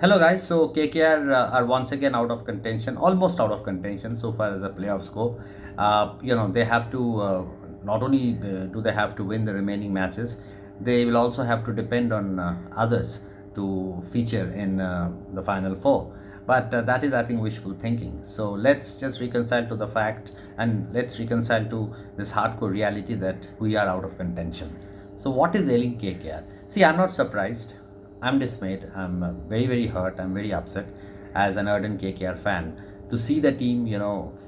Hello guys, so KKR are once again out of contention, almost out of contention so far as the playoffs go. They have to not only do they have to win the remaining matches, they will also have to depend on others to feature in the final four. But that is, I think, wishful thinking. So let's just reconcile to the fact and let's reconcile to this hardcore reality that we are out of contention. So what is ailing KKR? See, I'm not surprised. I'm dismayed. I'm very, very hurt. I'm very upset as an ardent KKR fan to see the team,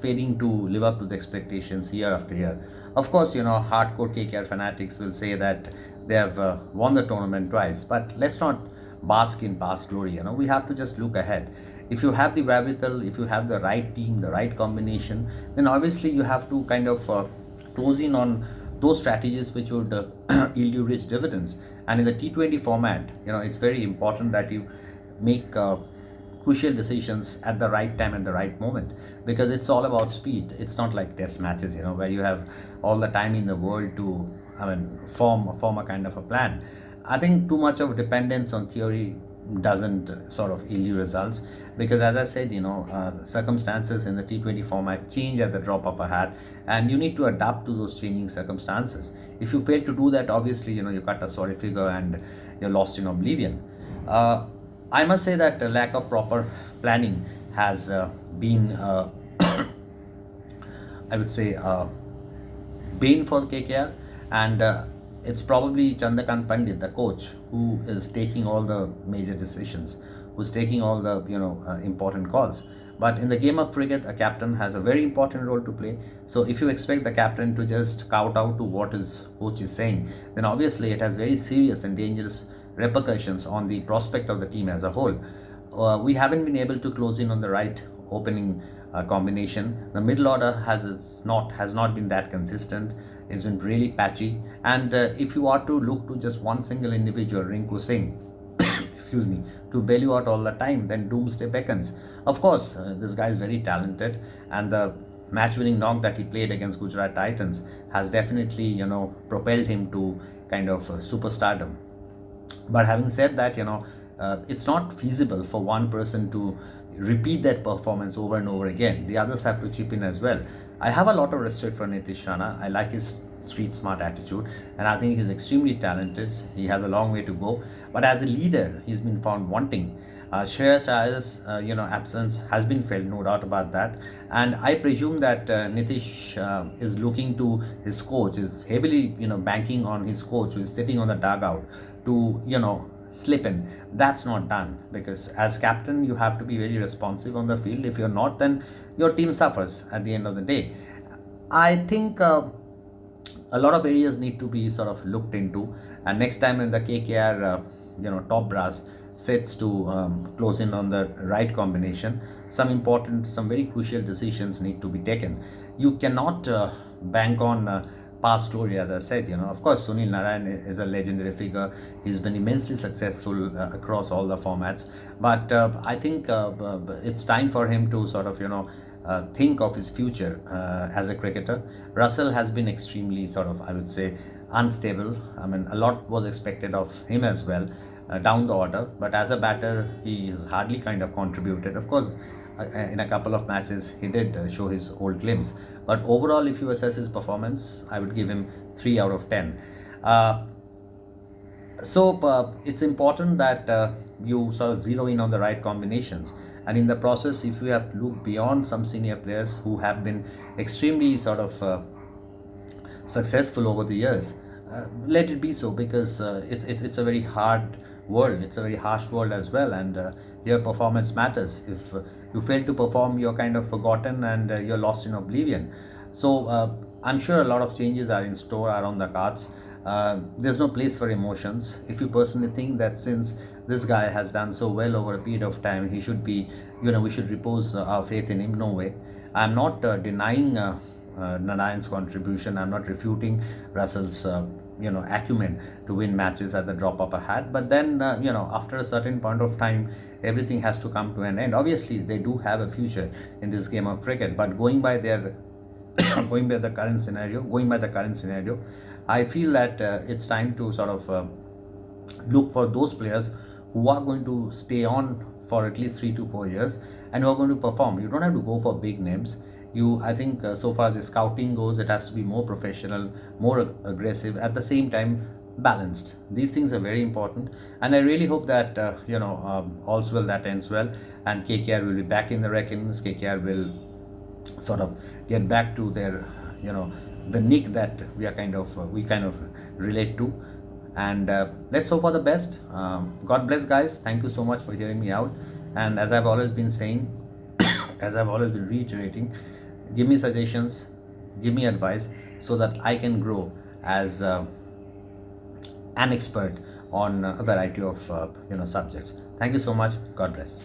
failing to live up to the expectations year after year. Of course, hardcore KKR fanatics will say that they have won the tournament twice, but let's not bask in past glory. We have to just look ahead. If you have the wherewithal, if you have the right team, the right combination, then obviously you have to kind of close in on those strategies which would yield you rich dividends. And in the T20 format, it's very important that you make crucial decisions at the right time and the right moment, because it's all about speed. It's not like test matches, where you have all the time in the world to, form a kind of a plan. I think too much of dependence on theory doesn't sort of yield you results, because as I said, circumstances in the T20 format change at the drop of a hat, and you need to adapt to those changing circumstances. If you fail to do that, obviously, you cut a sorry figure and you're lost in oblivion. I must say that the lack of proper planning has been, I would say, bane for KKR, and it's probably Chandrakant Pandit, the coach, who is taking all the major decisions, who's taking all the important calls. But in the game of cricket, a captain has a very important role to play. So if you expect the captain to just kowtow to what his coach is saying, then obviously it has very serious and dangerous repercussions on the prospect of the team as a whole. We haven't been able to close in on the right opening combination. The middle order has not been that consistent. It's been really patchy. And if you are to look to just one single individual, Rinku Singh, excuse me, to bail you out all the time, then doomsday beckons. Of course, this guy is very talented, and the match-winning knock that he played against Gujarat Titans has definitely, propelled him to kind of superstardom. But having said that, it's not feasible for one person to repeat that performance over and over again. The others have to chip in as well. I have a lot of respect for Nitish Rana. I like his street smart attitude, and I think he's extremely talented. He has a long way to go, but as a leader, he's been found wanting. Shreyas Iyer's absence has been felt, no doubt about that. And I presume that Nitish is looking to his coach, is heavily banking on his coach, who is sitting on the dugout, to slip in. That's not done, because as captain you have to be very responsive on the field. If you're not, then your team suffers at the end of the day. I think a lot of areas need to be sort of looked into, and next time when the KKR top brass sets to close in on the right combination, some very crucial decisions need to be taken. You cannot bank on past story. As I said, of course, Sunil Narayan is a legendary figure. He's been immensely successful across all the formats, but I think it's time for him to sort of think of his future as a cricketer. Russell has been extremely sort of, I would say, unstable. I mean, a lot was expected of him as well down the order, but as a batter, he has hardly kind of contributed. Of course, in a couple of matches, he did show his old glimpse, but overall, if you assess his performance, I would give him 3 out of 10. Uh, it's important that you sort of zero in on the right combinations, and in the process, if you have to look beyond some senior players who have been extremely sort of successful over the years, let it be so, because it's a very hard world. It's a very harsh world as well, and your performance matters. If you fail to perform, you're kind of forgotten, and you're lost in oblivion. So I'm sure a lot of changes are in store, are on the cards. There's no place for emotions. If you personally think that since this guy has done so well over a period of time, he should be, we should repose our faith in him, no way. I'm not denying Narayan's contribution. I'm not refuting Russell's acumen to win matches at the drop of a hat. But then after a certain point of time, everything has to come to an end. Obviously, they do have a future in this game of cricket, but going by their going by the current scenario, I feel that it's time to sort of look for those players who are going to stay on for at least 3 to 4 years, and you're going to perform. You don't have to go for big names. I think, so far as the scouting goes, it has to be more professional, more aggressive, at the same time balanced. These things are very important, and I really hope that all's well that ends well, and KKR will be back in the reckonings. KKR will sort of get back to their, the nick that we kind of relate to. And let's hope for the best. God bless, guys. Thank you so much for hearing me out. And as I've always been saying, as I've always been reiterating, give me suggestions, give me advice, so that I can grow as an expert on a variety of subjects. Thank you so much. God bless.